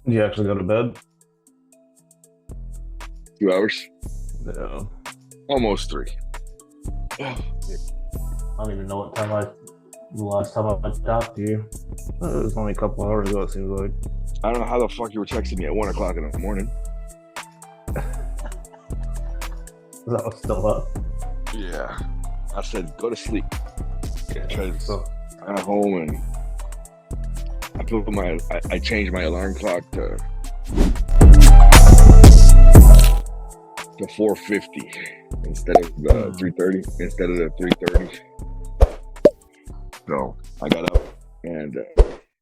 You actually go to bed? 2 hours, Yeah. almost three. I I don't even know what time the last time I talked to you. It was only a couple hours ago, it seems like. don't know how the fuck you were texting me at 1 o'clock in the morning. That was still up. Yeah, I said go to sleep Yeah. because So, I got home and I changed my alarm clock to 4:50 instead of the hmm. 3:30 instead of the 3:30. So I got up and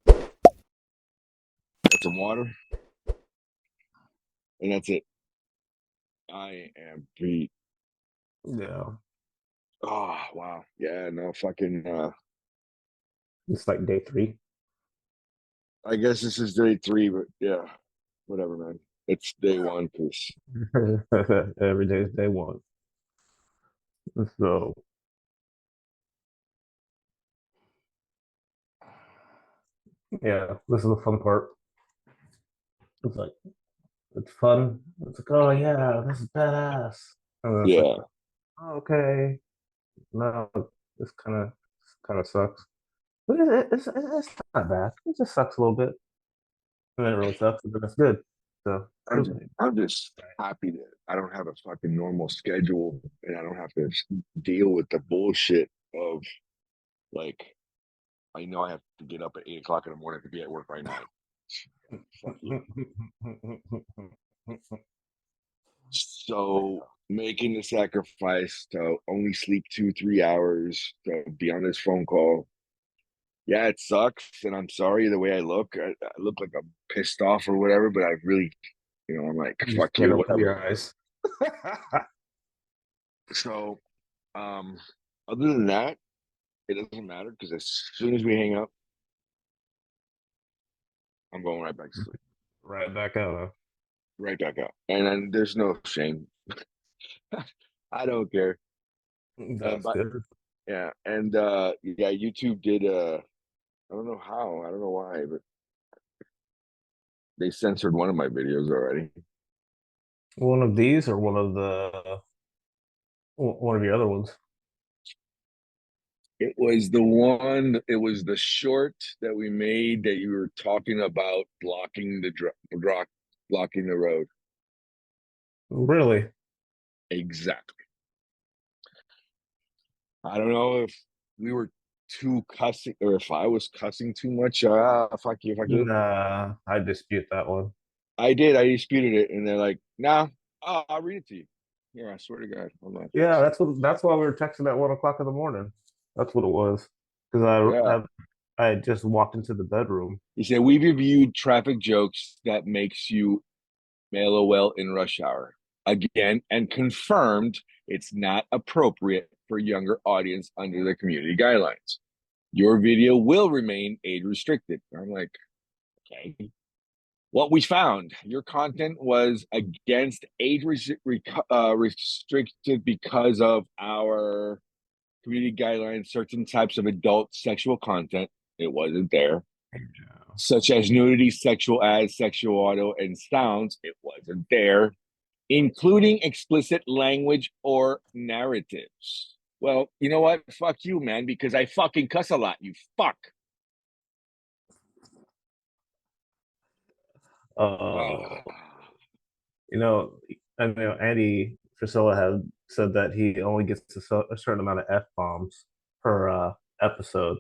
got some water, and that's it. I am beat. Yeah. Oh wow, yeah, no fucking. It's like day three. I guess this is day three, but yeah, whatever, man. It's day one because Every day is day one. So, yeah, this is the fun part. It's like, it's fun. It's like, oh, yeah, this is badass. And then it's like, yeah, oh, okay. No, this kind of sucks. But it's not bad. It just sucks a little bit. And then it really sucks, but then it's good. So, I'm just, I'm just happy that I don't have a fucking normal schedule and I don't have to deal with the bullshit of like I know I have to get up at 8 o'clock in the morning to be at work by 9. Fuck you. Yeah. So making the sacrifice to only sleep 2, 3 hours to be on this phone call. Yeah, it sucks, and I'm sorry the way I look. I look like I'm pissed off or whatever, but I really, I'm like, You just fuck can't you, open whatever. your eyes. So, um, other than that, it doesn't matter because as soon as we hang up, I'm going right back to sleep, Right back out. right back out, and then there's no shame. I don't care. That's But good. yeah, and yeah, YouTube did. I don't know how, I don't know why, but they censored one of my videos already. One of these or one of your other ones? It was the one. It was the short that we made that you were talking about blocking the blocking the road. Really? Exactly. I don't know if we were too cussing or if I was cussing too much. Fuck you, fuck you. Nah, I dispute that one. I did. I disputed it, and they're like, "Nah, I'll read it to you." Yeah, I swear to God, hold on. Yeah, that's why we were texting at 1 o'clock in the morning. That's what it was. Because Yeah, I had just walked into the bedroom. he said we've reviewed traffic jokes that makes you LOL in rush hour again and confirmed it's not appropriate for younger audience under the community guidelines. Your video will remain age restricted. I'm like, okay. What we found, your content was against restricted because of our community guidelines, certain types of adult sexual content. It wasn't there, Yeah. such as nudity, sexual ads, sexual audio, and sounds. It wasn't there, including explicit language or narratives. Well, you know what? Fuck you, man, because I fucking cuss a lot. You fuck. Uh, Uh, you know, I know Andy Frisella had said that he only gets a certain amount of F bombs per episode,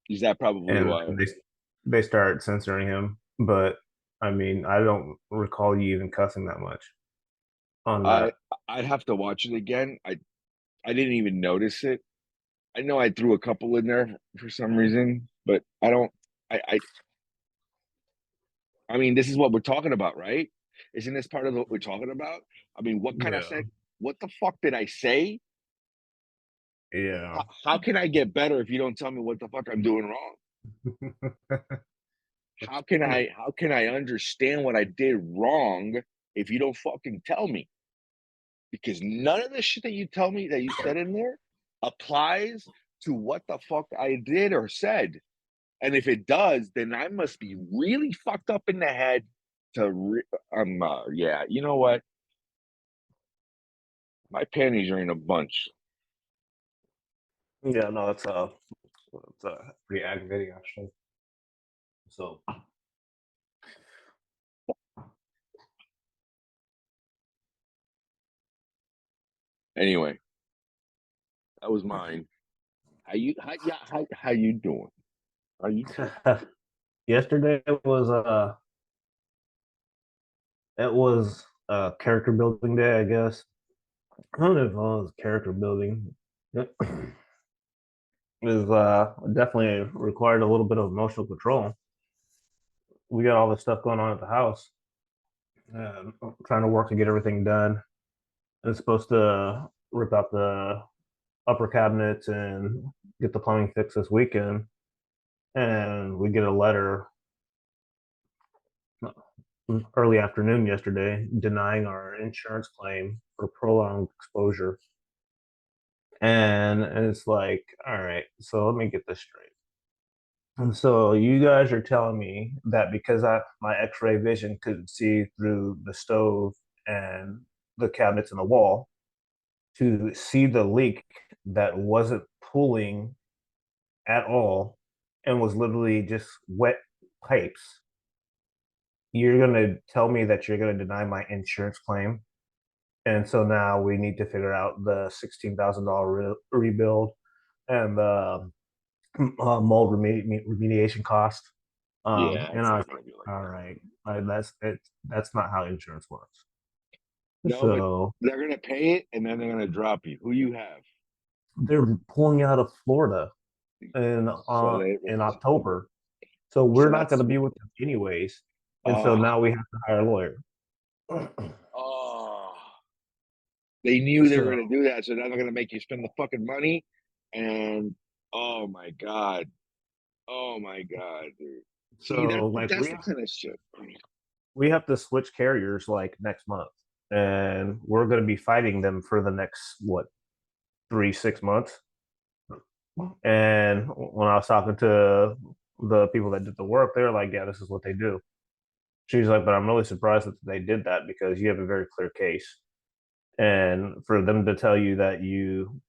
is that probably and why? they start censoring him. But I mean, I don't recall you even cussing that much on I that. I'd have to watch it again. I didn't even notice it. I know I threw a couple in there for some reason, but I don't. I mean, this is what we're talking about, right? Isn't this part of what we're talking about? I mean, what kind of Yeah, said? What the fuck did I say? yeah. How can I get better if you don't tell me what the fuck I'm doing wrong? How can I understand what I did wrong if you don't fucking tell me? Because none of the shit that you tell me that you said in there applies to what the fuck I did or said. And if it does, then I must be really fucked up in the head Yeah, you know what? My panties are in a bunch. Yeah, no, it's pretty aggravating actually. So Anyway, that was mine. How you doing? Are you doing? yesterday was character building day, I guess. I don't know if it was character building. It was definitely required a little bit of emotional control. We got all this stuff going on at the house, and trying to work to get everything done. It's supposed to rip out the upper cabinets and get the plumbing fixed this weekend. And we get a letter early afternoon yesterday denying our insurance claim for prolonged exposure. And it's like, all right, so let me get this straight. And so you guys are telling me that because my X-ray vision could see through the stove and the cabinets in the wall to see the leak that wasn't pooling at all and was literally just wet pipes. You're going to tell me that you're going to deny my insurance claim. And so now we need to figure out the $16,000 rebuild and the mold remediation cost. Yeah, And it's I not was gonna be like like, all that. right, that's it. That's not how insurance works. No, but So they're gonna pay it and then they're gonna drop you. Who you have? they're pulling out of Florida So they in October. So we're so not going that's to be with them anyways. And so uh now we have to hire a lawyer. oh they knew they were So gonna do that, so now they're gonna make you spend the fucking money and oh my god. Oh my god, dude. See so like that's the kind of shit. we have to switch carriers like next month, and we're going to be fighting them for the next what 3 6 months. And when I was talking to the people that did the work, they're like, "Yeah, this is what they do." She's like, "But I'm really surprised that they did that because you have a very clear case, and for them to tell you that you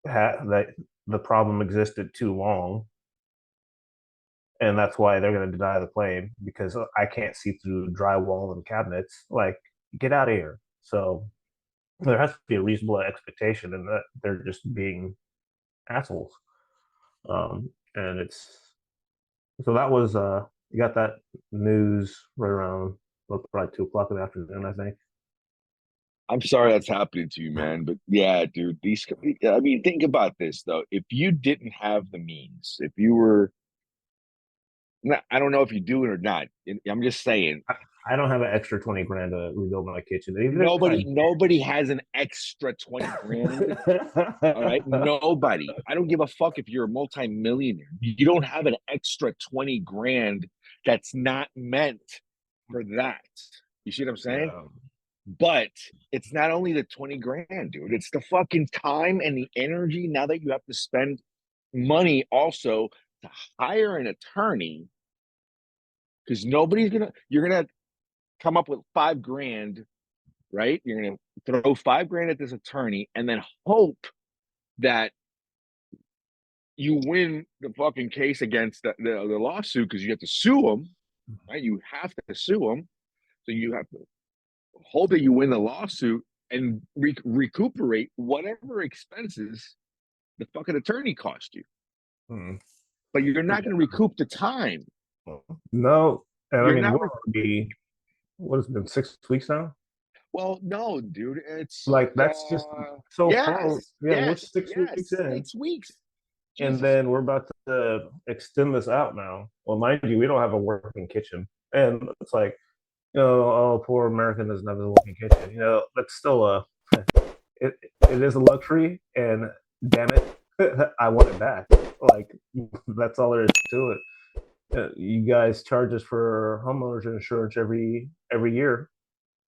had that the problem existed too long, and that's why they're going to deny the claim because I can't see through drywall and cabinets. Like, get out of here." So there has to be a reasonable expectation, and that they're just being assholes. And it's so that was you got that news right around well, probably 2 o'clock in the afternoon, I think. I'm sorry that's happening to you, man. But yeah, dude, I mean, think about this though. If you didn't have the means, if you were, I don't know if you do it or not. I'm just saying, I don't have an extra 20 grand to rebuild my kitchen. Even if I nobody has an extra 20 grand. All right. Nobody. I don't give a fuck if you're a multimillionaire. You don't have an extra 20 grand that's not meant for that. You see what I'm saying? yeah. But it's not only the 20 grand, dude. It's the fucking time and the energy now that you have to spend money also to hire an attorney because you're gonna come up with 5 grand, right? You're gonna throw 5 grand at this attorney and then hope that you win the fucking case against the lawsuit because you have to sue them, right? You have to sue them. So you have to hope that you win the lawsuit and recuperate whatever expenses the fucking attorney cost you. Hmm. But you're not Yeah. going to recoup the time. No, and I You're mean not. we're going to be what has it been 6 weeks now. Well, no, dude. Like that's just so far. Yeah, we're 6 weeks yes. in, 6 weeks. and Jesus. then we're about to extend this out now. Well, mind you, we don't have a working kitchen, and it's like, oh, poor American doesn't have a working kitchen. That's still it is a luxury, and damn it, I want it back. Like that's all there is to it. You guys charge us for homeowners insurance every year,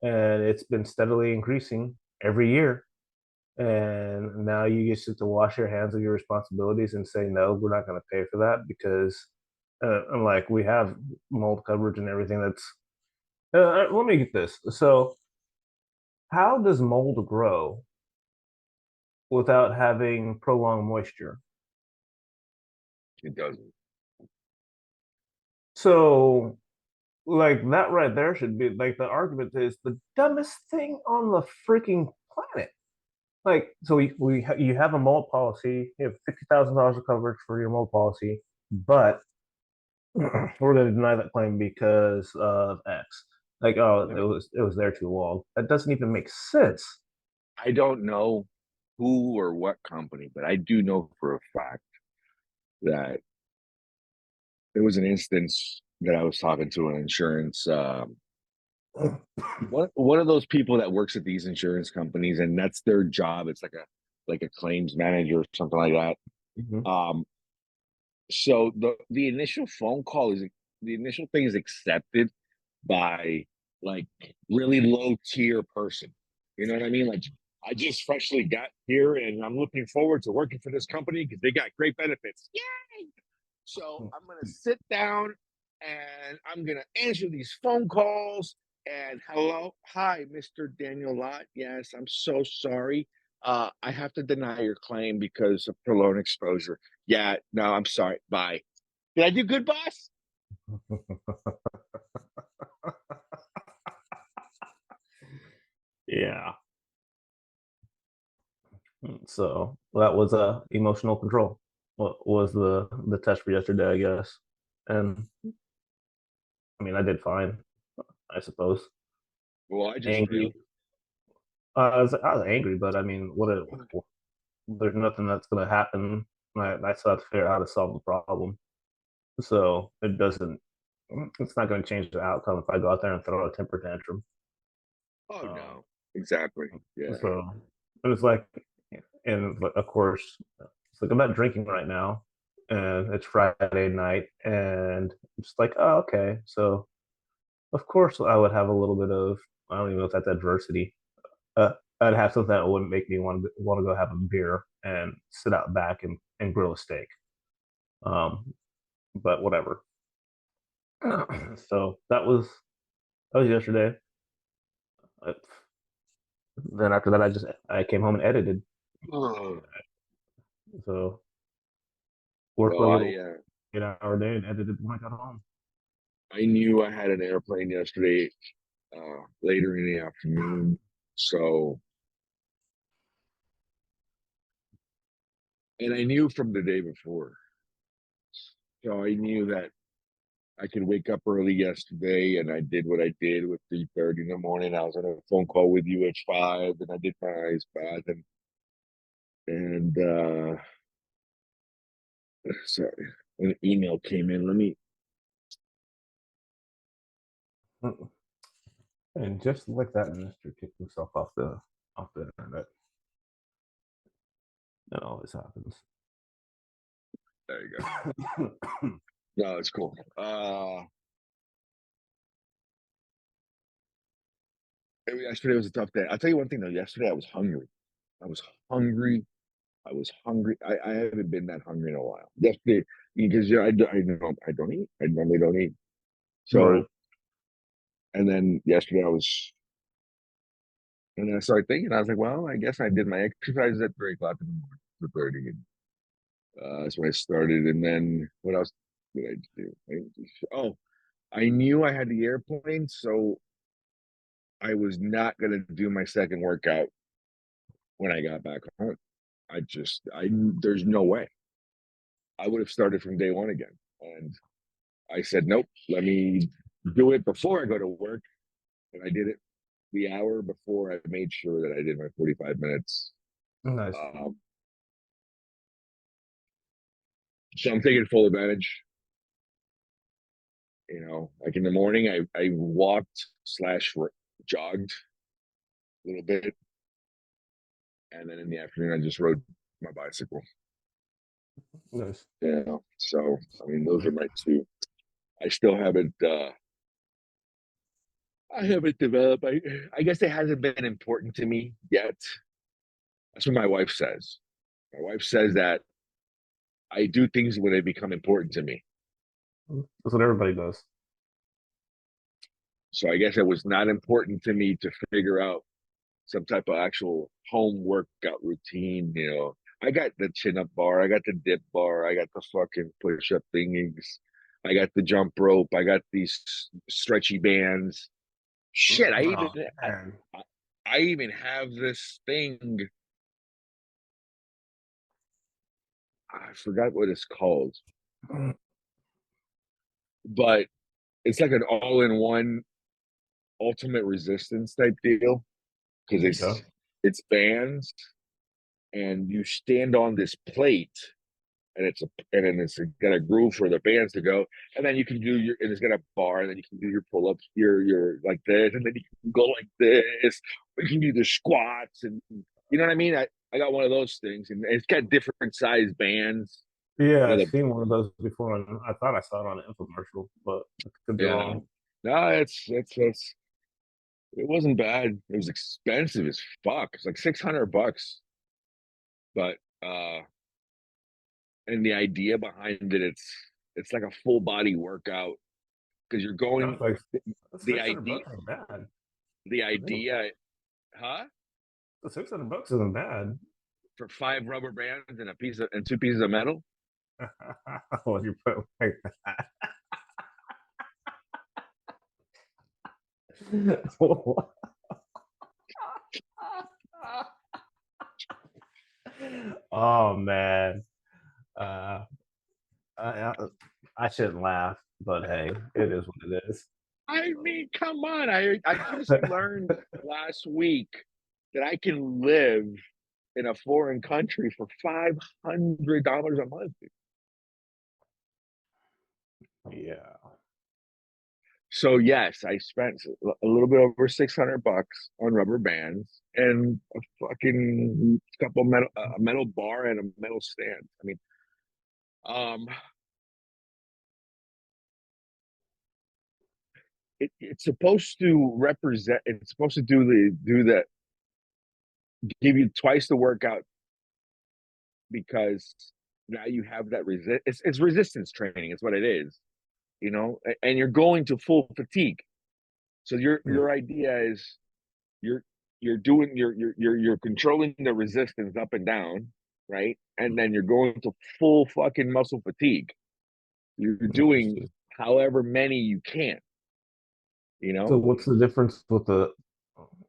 and it's been steadily increasing every year. And now you just have to wash your hands of your responsibilities and say no, we're not going to pay for that because, I'm like, we have mold coverage and everything Let me get this. So, how does mold grow without having prolonged moisture? It doesn't. So, like that right there should be like the argument is the dumbest thing on the freaking planet. Like, so you have a mold policy, you have $50,000 of coverage for your mold policy, but we're going to deny that claim because of X. Like, oh, Yeah. it was there too long. That doesn't even make sense. I don't know who or what company, but I do know for a fact that there was an instance that I was talking to an insurance one of those people that works at these insurance companies, and that's their job. It's like a claims manager or something like Mhm. that. So the initial phone call is the initial thing is accepted by like really low tier person. You know what I mean? Like I just freshly got here and I'm looking forward to working for this company because they got great benefits. Yay! So I'm gonna sit down and I'm gonna answer these phone calls. And hello, hi, Mr. Daniel Lott. Yes, I'm so sorry. I have to deny your claim because of prolonged exposure. Yeah, no, I'm sorry. Bye. Did I do good, boss? Yeah. So that was emotional control. What was the test for yesterday, I guess. And I mean, I did fine, I suppose. Well, I just realized. Angry. I was angry, but I mean, there's nothing that's going to happen. I still have to figure out how to solve the problem. So it doesn't. It's not going to change the outcome if I go out there and throw a temper tantrum. Oh Um, no, exactly. Yeah. so it was like, and of course, it's like I'm not drinking right now, and it's Friday night, and I'm just like, oh, okay. So of course, I would have a little bit of, I don't even know if that's adversity. I'd have something that wouldn't make me want to go have a beer and sit out back and grill a steak. Um, but whatever. So that was yesterday. Uh, Then after that, I came home and edited. Oh, So worked a well, little 8 hour day and edited when I got home. I knew I had an airplane yesterday, later in the afternoon. So, and I knew from the day before. So I knew that I could wake up early yesterday, and I did what I did with 3:30 in the morning. I was on a phone call with you at 5, and I did my ice bath, and sorry, an email came in. Let me. And just like that, Minister kicked himself off the internet. That always happens. There you go. No, it's cool. Yesterday was a tough day. I'll tell you one thing though. Yesterday I was hungry. I was hungry. I was hungry. I haven't been that hungry in a while. Yesterday, because I don't eat. I normally don't eat. Right. So, and then yesterday and then I started thinking. I was like, well, I guess I did my exercises at 3 o'clock in the morning, 4:30, and that's when I started. And then what else did I do? Oh, I knew I had the airplane, so I was not gonna do my second workout when I got back home. I there's no way. I would have started from day one again. And I said, nope, let me do it before I go to work. And I did it the hour before. I made sure that I did my 45 minutes. Nice. Um, so I'm taking full advantage. Like in the morning, I walked slash jogged a little bit. And then in the afternoon, I just rode my bicycle. Nice. So, I mean, those are my two. I still haven't developed. I guess it hasn't been important to me yet. That's what my wife says. My wife says that I do things when they become important to me. That's what everybody does. So I guess it was not important to me to figure out some type of actual home workout routine. I got the chin up bar, I got the dip bar, I got the fucking push up thingies, I got the jump rope, I got these stretchy bands. Shit, Oh man. I even have this thing. I forgot what it's called, but it's like an all in one ultimate resistance type deal because Okay. it's bands and you stand on this plate and it's got a groove for the bands to go, and then you can do your and it's got a bar, and then you can do your pull ups, your like this, and then you can go like this. You can do the squats, and you know what I mean. I got one of those things, and it's got different size bands. Yeah, I've The seen one of those before, and I thought I saw it on an infomercial, but I could be Yeah, wrong. no, it's it wasn't bad. It was expensive as fuck. It's like $600, but and the idea behind it, it's like a full body workout because you're That's going like the 600 idea bucks ain't bad. the To think about. idea huh The 600 bucks isn't bad. for five rubber bands and two pieces of metal. When you put it like that. Oh man. Uh, I, I shouldn't laugh, but hey, it is what it is. I mean, come on. I just learned last week that I can live in a foreign country for $500 a month. Yeah. So yes, I spent a little bit over $600 on rubber bands and a fucking couple metal a metal bar and a metal stand. I mean, um, it's supposed to represent. It's supposed to do that, give you twice the workout because now you have that resist. It's resistance training. It's what it is, and you're going to full fatigue. So your idea is you're you're controlling the resistance up and down, right? And then you're going to full fucking muscle fatigue. You're doing Interesting. however many you can, you So know? what's the difference with the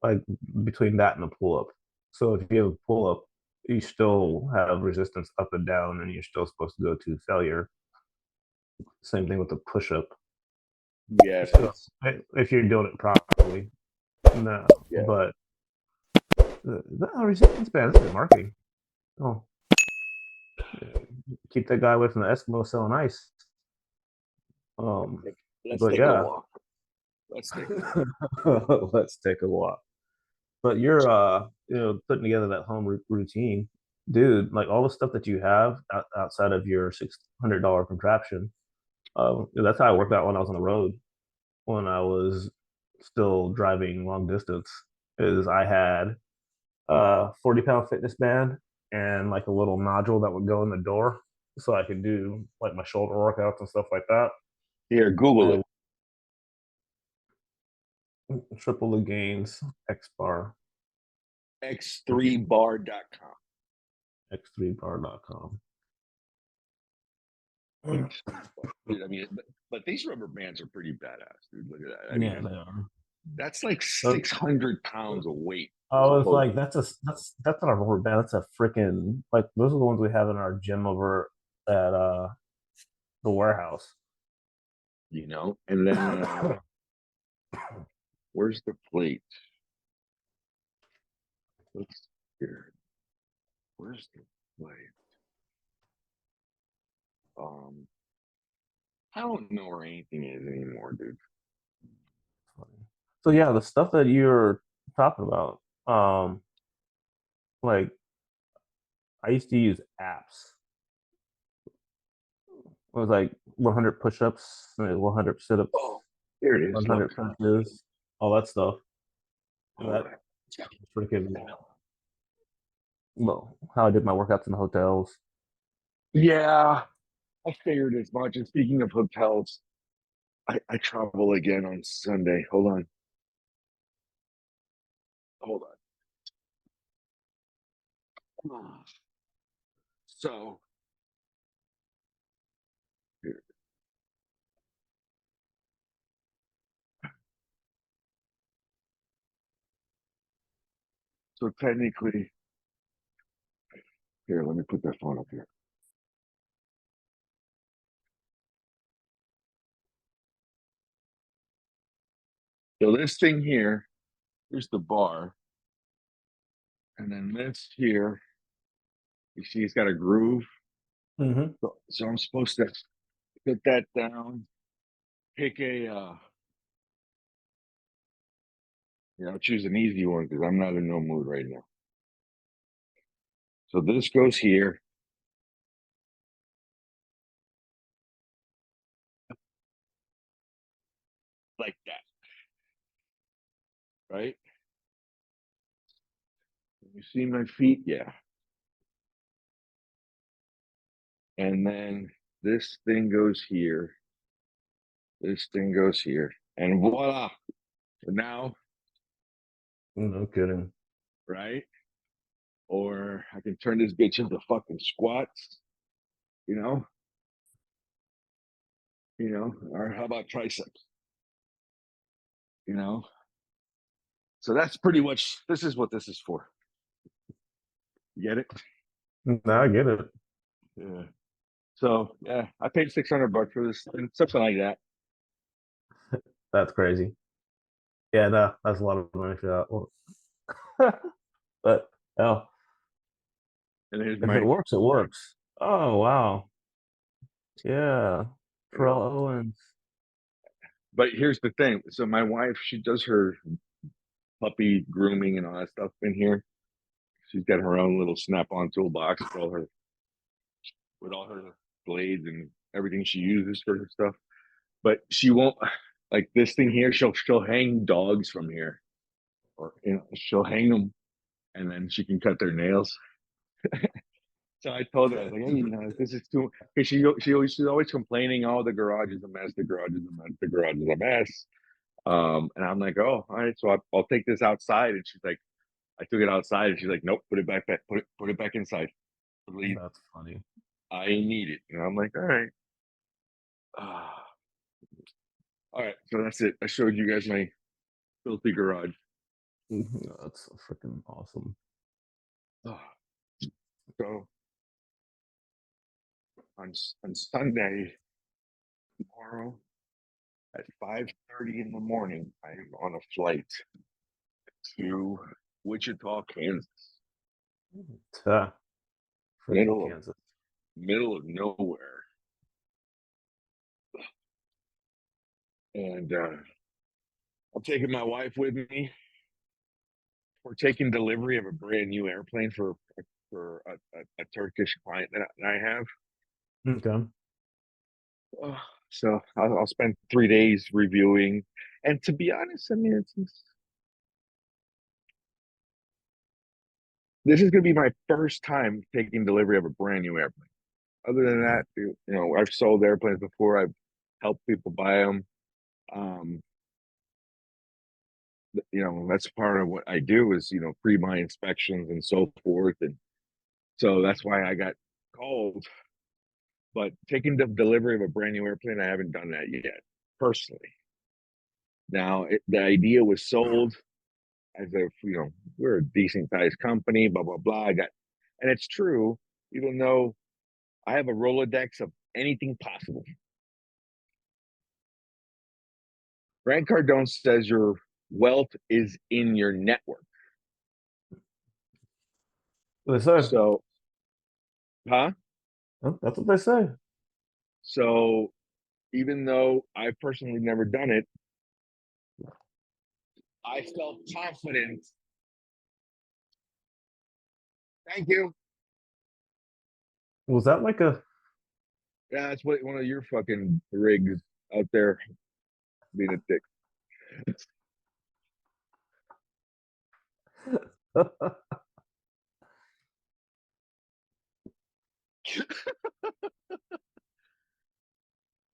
like between that and a pull up? So if you have a pull up, you still have resistance up and down, and you're still supposed to go to failure. Same thing with the push up. So Yes. if you're doing it properly, no. Yeah. But the resistance band, this is marketing. Oh, keep that guy away from the Eskimo selling ice. Um, Let's but take a yeah, walk. Let's take a walk. let's take a walk. But you're putting together that home routine, dude. Like all the stuff that you have outside of your $600 contraption. That's how I worked out when I was on the road. When I was still driving long distance, is I had 40-pound fitness band and like a little nodule that would go in the door, so I could do like my shoulder workouts and stuff like that. Here, Google I it. triple the gains X bar X3bar.com. x3bar.com. X3bar. Dude, I mean, but these rubber bands are pretty badass, dude. Look at that. I Yeah, mean, they are. that's like Uh, 600 pounds of weight, I was like, supposedly. that's not a rubber band. That's a freaking like those are the ones we have in our gym over at the warehouse. And then where's the plate? Let's here. Where's the plate? Um, I don't know where anything is anymore, dude. So yeah, the stuff that you're talking about, like I used to use apps. It was like 100 push-ups, 100 sit-ups, Oh, here it is. 100 Look. punches, all that stuff. And Hold that on. freaking well, how I did my workouts in the hotels. Yeah, I figured as much. And speaking of hotels, I travel again on Sunday. Hold on. Hold on. So here, so technically, here, let me put that phone up here. So this thing here, here's the bar, and then this here, you see, it's got a groove. Mm-hmm. So I'm supposed to put that down, pick a, choose an easy one because I'm not in no mood right now. So this goes here, like that, right? You see my feet? Yeah. And then this thing goes here, this thing goes here, and voila. So now, No kidding. right? Or I can turn this bitch into fucking squats, you know, or how about triceps, you know? So that's pretty much this is what this is for. You get it? No, I get it. Yeah. So yeah, I paid $600 for this thing, something like that. That's crazy. Yeah, no, that's a lot of money for that. But hell, And here's if it my, works, it works. Oh wow. Yeah. you know, Pharrell Owens. but here's the thing. So my wife, she does her puppy grooming and all that stuff in here. She's got her own little snap-on toolbox with all her blades and everything she uses for her stuff. But she won't like this thing here. She'll hang dogs from here, or she'll hang them, and then she can cut their nails. So I told her, I was like, hey, this is too. Because she's always complaining, oh, the garage is a mess, the garage is a mess, the garage is a mess. And I'm like, oh, all right, so I'll take this outside. And she's like, I took it outside, and she's like, nope, put it back, put it back inside. Please, That's funny. I need it. And I'm like, all right, all right. So that's it. I showed you guys my filthy garage. That's freaking awesome. So on Sunday tomorrow at 5:30 in the morning, I'm on a flight to Wichita, Kansas, Ta, freaking middle of Kansas. middle of nowhere, and I'm taking my wife with me. We're taking delivery of a brand new airplane for a Turkish client that I have. Okay. Uh, so I'll spend 3 days reviewing, and to be honest, I mean this is going to be my first time taking delivery of a brand new airplane. Other than that, I've sold airplanes before. I've helped people buy them. Um, that's part of what I do is, pre-buy inspections and so forth. And so that's why I got called. But taking the delivery of a brand new airplane, I haven't done that yet personally. Now, the idea was sold as if, we're a decent sized company, blah, blah, blah. And it's true, even though I have a Rolodex of anything possible. Grant Cardone says your wealth is in your network. What they say. So, huh? That's what they say. So, even though I've personally never done it, I felt confident. Thank you. Was that like a Yeah, that's what one of your fucking rigs out there being a dick.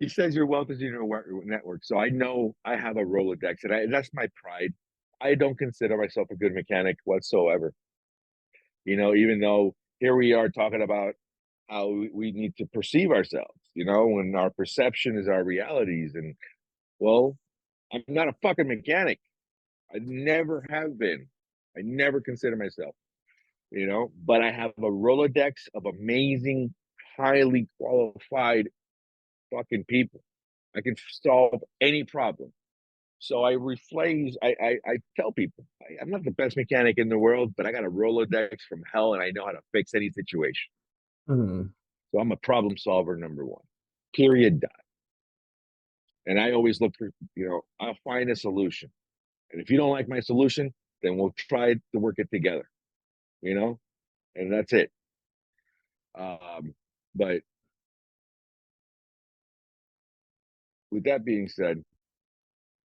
He says your wealth is in your network. So I know I have a Rolodex, and that's my pride. I don't consider myself a good mechanic whatsoever. Even though here we are talking about how we need to perceive ourselves, when our perception is our realities. And well, I'm not a fucking mechanic. I never have been. I never consider myself, but I have a Rolodex of amazing, highly qualified fucking people. I can solve any problem. So I rephrase, I tell people, I'm not the best mechanic in the world, but I got a Rolodex from hell and I know how to fix any situation. Mm. So I'm a problem solver, number one, period. Dot. And I always look for, I'll find a solution. And if you don't like my solution, then we'll try to work it together, you know, and that's it. But with that being said,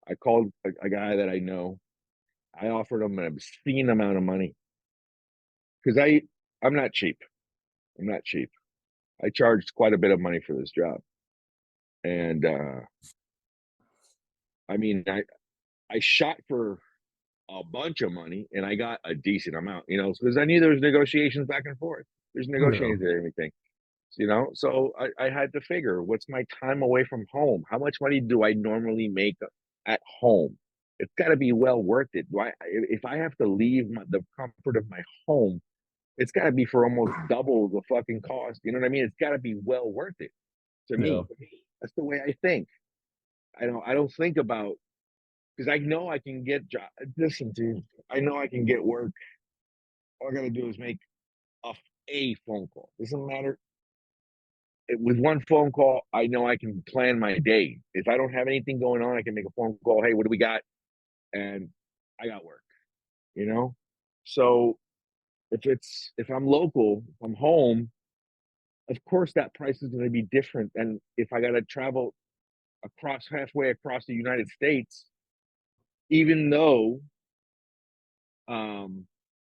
I called a guy that I know. I offered him an obscene amount of money because I'm not cheap. I'm not cheap. I charged quite a bit of money for this job, and I mean, I shot for a bunch of money, and I got a decent amount, because I knew there was negotiations back and forth. There's No. negotiations and everything, So I had to figure what's my time away from home? How much money do I normally make at home? It's got to be well worth it. If I have to leave the comfort of my home, it's got to be for almost double the fucking cost. You know what I mean? It's got to be well worth it to Yeah. me. That's the way I think. I don't think about because I know I can get job. Listen, dude, I know I can get work. All I got to do is make a, a phone call. Doesn't matter. With one phone call, I know I can plan my day. If I don't have anything going on, I can make a phone call. Hey, what do we got? And I got work. You know. So if I'm local, if I'm home, of course that price is going to be different than if I got to travel halfway across the United States, even though um,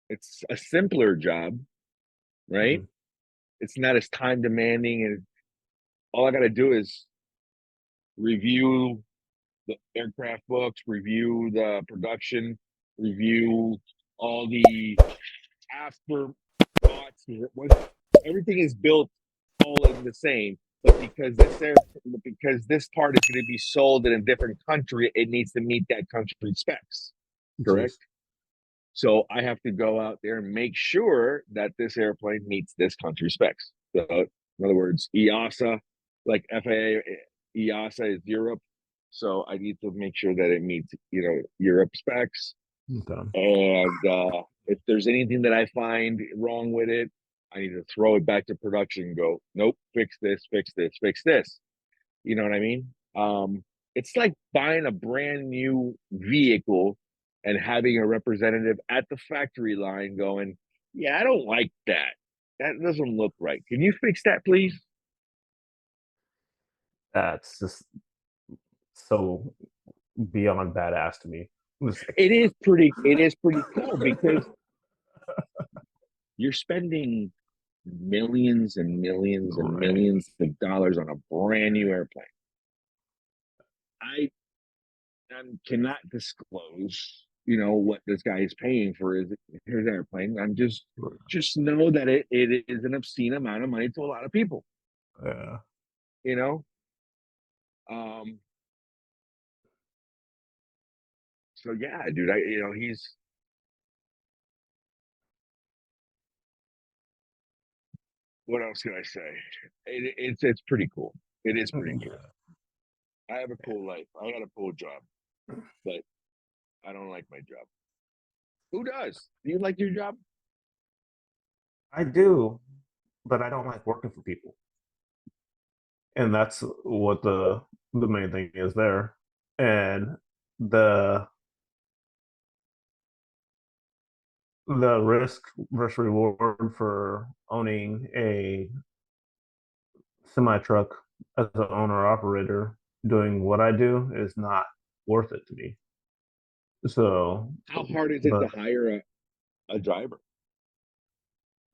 it's a simpler job, right? Mm. It's not as time demanding, and all I got to do is review the aircraft books, review the production, review all the after thoughts. Everything is built all in the same, but because this part is going to be sold in a different country, it needs to meet that country specs. Correct. Jeez. So I have to go out there and make sure that this airplane meets this country specs. So, in other words, EASA, like FAA, EASA is Europe. So I need to make sure that it meets, Europe specs. Okay. And if there's anything that I find wrong with it, I need to throw it back to production and go, nope, fix this, fix this, fix this. You know what I mean? It's like buying a brand new vehicle and having a representative at the factory line going, yeah, I don't like that. That doesn't look right. Can you fix that, please? That's just so beyond badass to me. It's like, It is pretty cool because you're spending millions and millions and right. millions of dollars on a brand new airplane. I cannot disclose, what this guy is paying for his airplane. I'm just know that it is an obscene amount of money to a lot of people, Yeah. you know. Um, so yeah, dude, he's what else can I say? It's pretty cool. It is pretty Mm, cool. I have a cool life. I got a cool job, but I don't like my job. Who does? Do you like your job? I do, but I don't like working for people. And that's what the main thing is there. And the the risk versus reward for owning a semi truck as an owner operator doing what I do is not worth it to me. So, How hard is it but to hire a driver?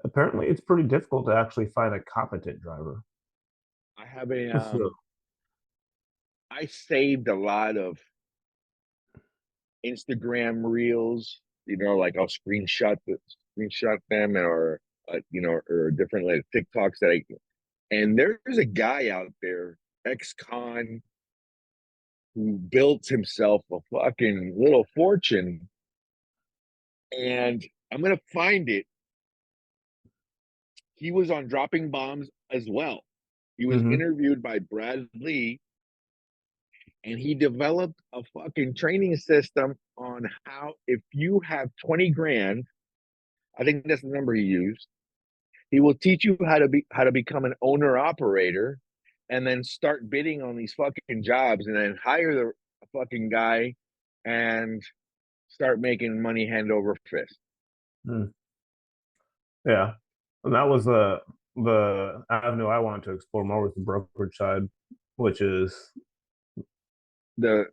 apparently it's pretty difficult to actually find a competent driver. I have a So, I saved a lot of Instagram reels, like I'll screenshot them, or or different like TikToks and there's a guy out there, ex-con, who built himself a fucking little fortune, and I'm gonna find it. He was on Dropping Bombs as well. He was Mm-hmm. interviewed by Brad Lee, and he developed a fucking training system on how, if you have 20 grand, I think that's the number he used. He will teach you how to become an owner operator, and then start bidding on these fucking jobs, and then hire the fucking guy and start making money hand over fist. Mm. Yeah. And that was the avenue I wanted to explore more with the brokerage side, which is The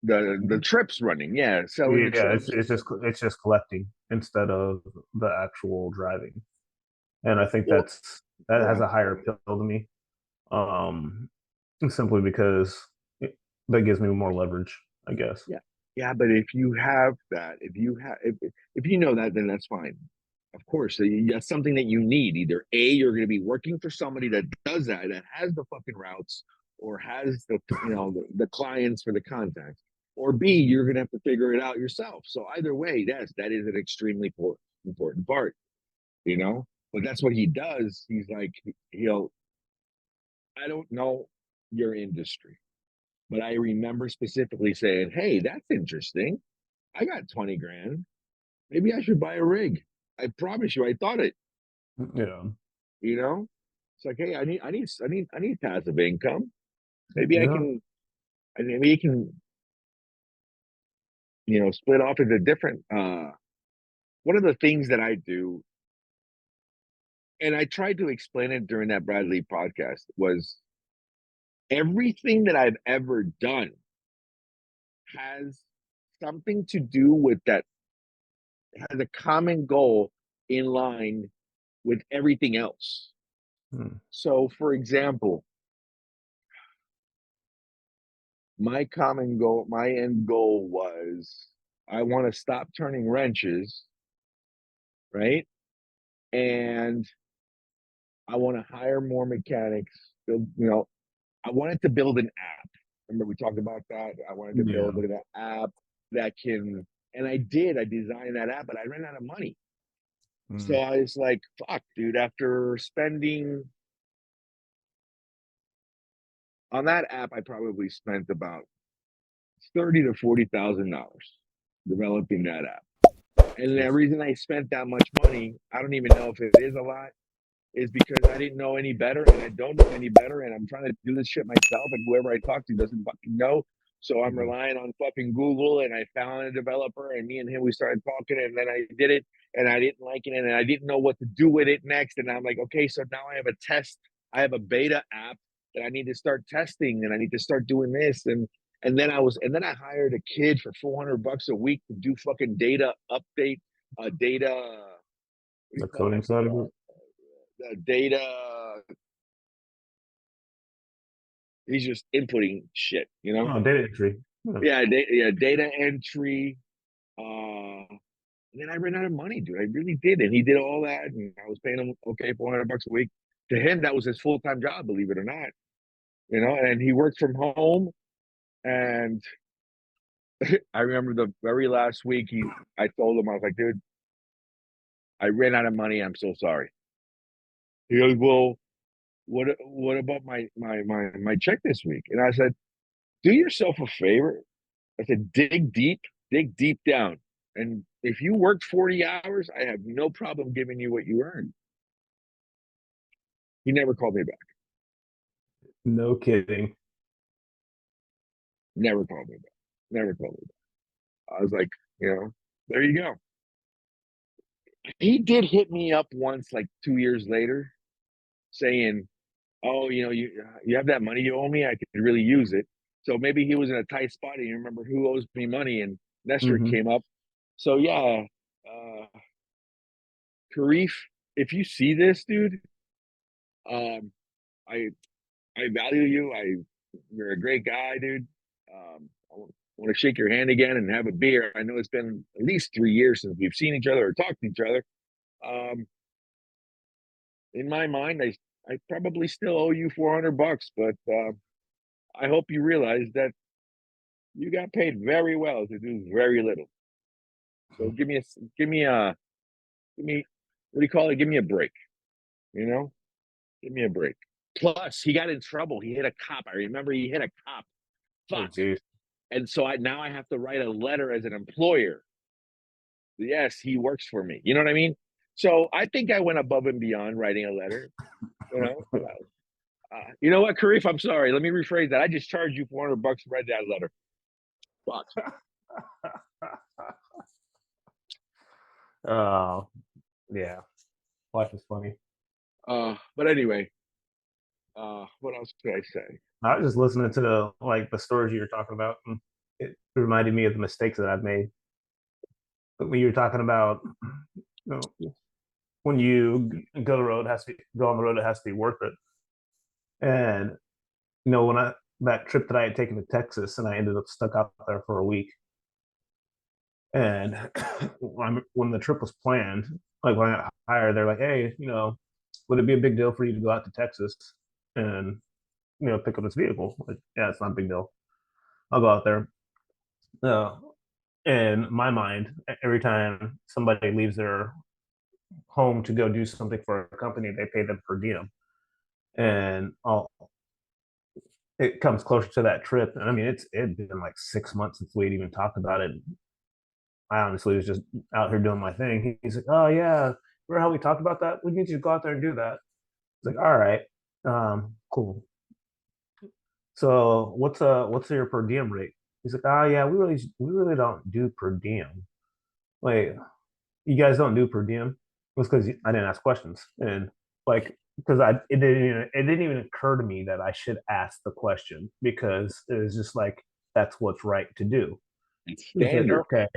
the trips running, yeah, selling the yeah, trips. it's just collecting instead of the actual driving. And I think Well, that has yeah, a higher appeal to me. Simply because that gives me more leverage, I guess. yeah, yeah. But if you have that, if you know that, then that's fine. Of course, so that's something that you need. Either A, you're going to be working for somebody that does that, that has the fucking routes, or has the clients for the contacts, or B, you're going to have to figure it out yourself. So either way, yes, that is an extremely important part, you know. But that's what he does. He's like, he'll. I don't know your industry, but I remember specifically saying, "Hey, that's interesting. I got 20 grand. Maybe I should buy a rig." I promise you, I thought it. Yeah. You know, it's like, hey, I need passive income. Maybe I Yeah. can, maybe you can, split off into different. One of the things that I do, and I tried to explain it during that Bradley podcast, was everything that I've ever done has something to do with that, has a common goal in line with everything else. Hmm. So, for example, my end goal was, I want to stop turning wrenches, right? And I want to hire more mechanics. I wanted to build an app. Remember we talked about that? I wanted to build Yeah. an app that can, and I did. I designed that app, but I ran out of money. So Hmm. I was like, fuck, dude, after spending on that app, I probably spent about 30 to $40,000 developing that app. And the Jeez. reason I spent that much money, I don't even know if it is a lot, is because I didn't know any better, and I don't know any better, and I'm trying to do this shit myself, and whoever I talk to doesn't fucking know. So I'm Hmm. relying on fucking Google, and I found a developer, and me and him, we started talking, and then I did it, and I didn't like it, and I didn't know what to do with it next. And I'm like, okay, so now I have a test, I have a beta app that I need to start testing, and I need to start doing this. And then I hired a kid for $400 a week to do fucking data update, data, what do you The call coding that? side of it. The data. He's just inputting shit, you know. Oh, data entry. Yeah. Yeah, data entry. And then I ran out of money, dude. I really did, and he did all that, and I was paying him okay $400 a week. To him, that was his full time job, believe it or not. And he worked from home. And I remember the very last week, I told him, I was like, dude, I ran out of money. I'm so sorry. He goes, well, what about my check this week? And I said, do yourself a favor. I said, dig deep down. And if you worked 40 hours, I have no problem giving you what you earned. He never called me back. No kidding. Never called me back. Never called me back. I was like, there you go. He did hit me up once, like 2 years later, saying, oh, you have that money you owe me. I could really use it. So maybe he was in a tight spot, and you remember who owes me money, and Nestor Hmm. came up. So yeah, uh, Karif, if you see this, dude, um, I I value you. You're a great guy, dude. I want to shake your hand again and have a beer. I know it's been at least 3 years since we've seen each other or talked to each other. Um, in my mind, I probably still owe you $400, but I hope you realize that you got paid very well to do very little. So give me, what do you call it? Give me a break. You know, give me a break. Plus, he got in trouble. He hit a cop. I remember he hit a cop. Oh, Fuck. geez. And so I have to write a letter as an employer. Yes, he works for me. You know what I mean? So I think I went above and beyond writing a letter. You know, you know what, Karif? I'm sorry. Let me rephrase that. I just charged you $400 to write that letter. Fuck. Oh, yeah. Life is funny. But anyway, what else could I say? I was just listening to the stories you were talking about, and it reminded me of the mistakes that I've made. When you were talking about, when you go the road, it has to go on the road, it has to be worth it. And when I that trip that I had taken to Texas, and I ended up stuck out there for a week. And when the trip was planned, like when I got hired, they're like, "Hey, would it be a big deal for you to go out to Texas and pick up this vehicle?" Like, yeah, it's not a big deal. I'll go out there. Uh, in my mind, every time somebody leaves their home to go do something for a company, they pay them per diem. And it comes closer to that trip. And I mean, it'd been like 6 months since we'd even talked about it. I honestly was just out here doing my thing. He's like, "Oh yeah, remember how we talked about that? We need you to go out there and do that." It's like, "All right, cool. So what's your per diem rate?" He's like, "Oh yeah, we really don't do per diem." Wait, you guys don't do per diem? It was because I didn't ask questions, and like because it didn't even occur to me that I should ask the question, because it was just like that's what's right to do. It's He's like, standard. "Okay,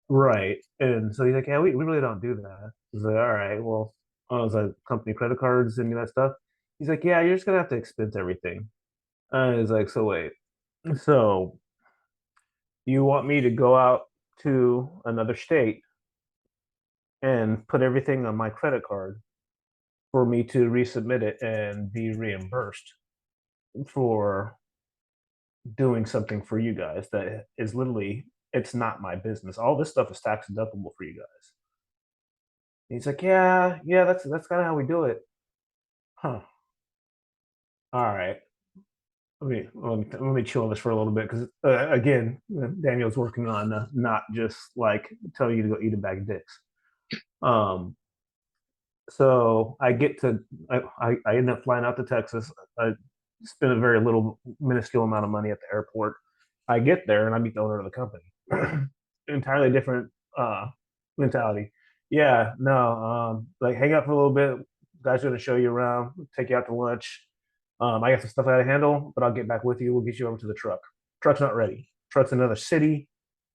right." And so he's like, "Yeah, we really don't do that." I was like, "All right, well," I was like, "Company credit cards, any of that stuff?" He's like, "Yeah, you're just gonna have to expense everything." I was like, "So wait, so you want me to go out to another state and put everything on my credit card for me to resubmit it and be reimbursed for doing something for you guys that is literally, it's not my business. All this stuff is tax deductible for you guys." He's like, "Yeah, yeah, that's kind of how we do it." Huh. All right. Let me chill on this for a little bit, because again, Daniel's working on not just like tell you to go eat a bag of dicks. Um, so I end up flying out to Texas. I spend a very little minuscule amount of money at the airport. I get there and I meet the owner of the company. Entirely different mentality. Yeah, no, like hang out for a little bit. Guys are gonna show you around, take you out to lunch. I got some stuff I gotta handle, but I'll get back with you. We'll get you over to the truck. Truck's not ready. Truck's in another city.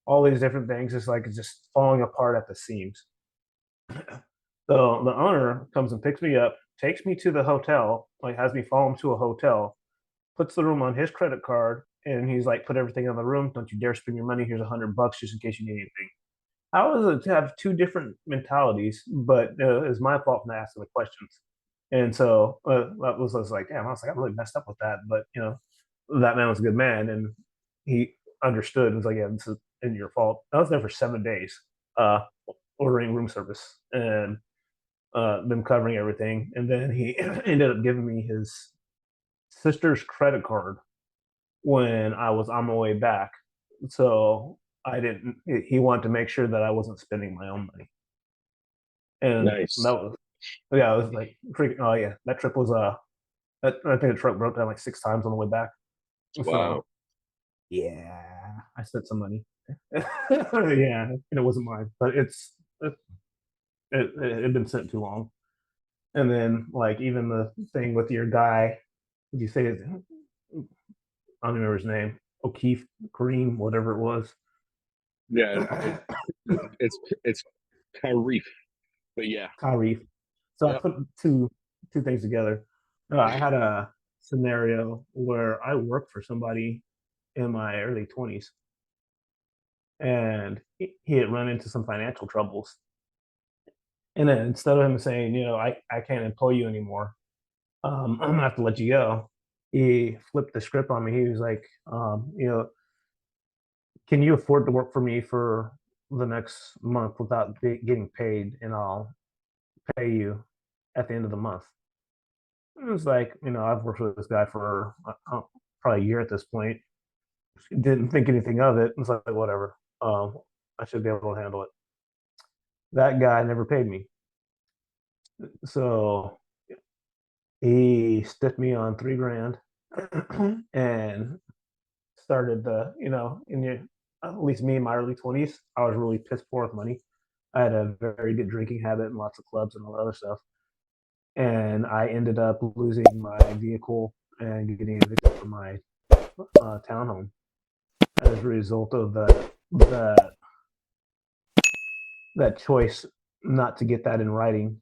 All these different things. It's just falling apart at the seams. So the owner comes and picks me up, takes me to the hotel, like has me follow him to a hotel, puts the room on his credit card, and he's like, "Put everything on the room. Don't you dare spend your money. Here's $100 just in case you need anything." How is it to have two different mentalities? But it's my fault for not asking the questions. And so I was like, damn, I was like, I really messed up with that. But that man was a good man, and he understood and was like, "Yeah, this isn't your fault." I was there for 7 days, uh, ordering room service and them covering everything. And then he ended up giving me his sister's credit card when I was on my way back. So I didn't. He wanted to make sure that I wasn't spending my own money, and that Nice. was, yeah. I was like, freaking. Oh yeah, that trip was I think the truck broke down like 6 times on the way back. Wow. So yeah, I spent some money. Yeah, and it wasn't mine, but it had been sent too long. And then like even the thing with your guy, would you say I don't remember his name, O'Keefe, Kareem, whatever it was. Yeah, it's Karif, but yeah, Kyrie. So I yep. put two things together. I had a scenario where I worked for somebody in my early 20s, and he had run into some financial troubles. And then instead of him saying, I can't employ you anymore, I'm gonna have to let you go, he flipped the script on me. He was like, can you afford to work for me for the next month without getting paid, and I'll pay you at the end of the month. It was like, I've worked with this guy for probably a year at this point. Didn't think anything of it. It's like, whatever. I should be able to handle it. That guy never paid me. So he stiffed me on 3 grand and started at least me in my early 20s, I was really piss poor with money. I had a very good drinking habit and lots of clubs and all that other stuff. And I ended up losing my vehicle and getting evicted from my townhome as a result of that choice not to get that in writing.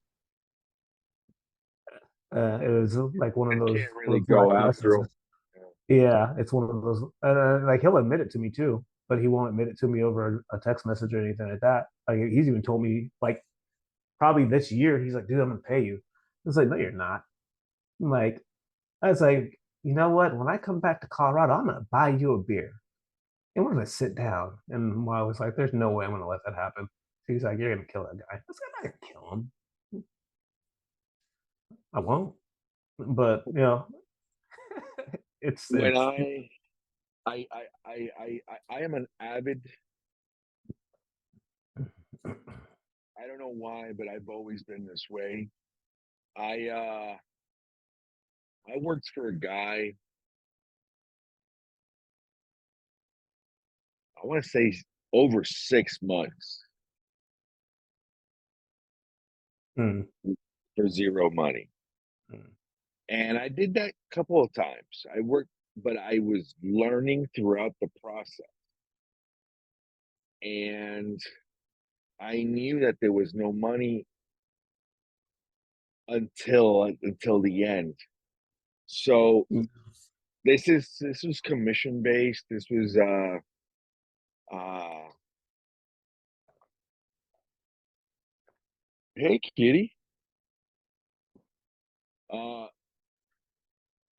It was like one of And those can't really life go after lessons. them. Yeah, it's one of those. Like he'll admit it to me too, but he won't admit it to me over a text message or anything like that. Like he's even told me like probably this year he's like, dude, I'm gonna pay you. It's like, no, you're not. I'm like, I was like, you know what? When I come back to Colorado, I'm gonna buy you a beer and we're gonna sit down. And I was like, there's no way I'm gonna let that happen. He's like, you're gonna kill that guy. I was like, I'm not gonna kill him. I won't. But it's When it's I am an avid. I don't know why, but I've always been this way. I worked for a guy. I want to say over 6 months mm, for zero money, mm, and I did that a couple of times. I worked, but I was learning throughout the process, and I knew that there was no money until the end. So mm. this was commission based. This was uh hey kitty. Uh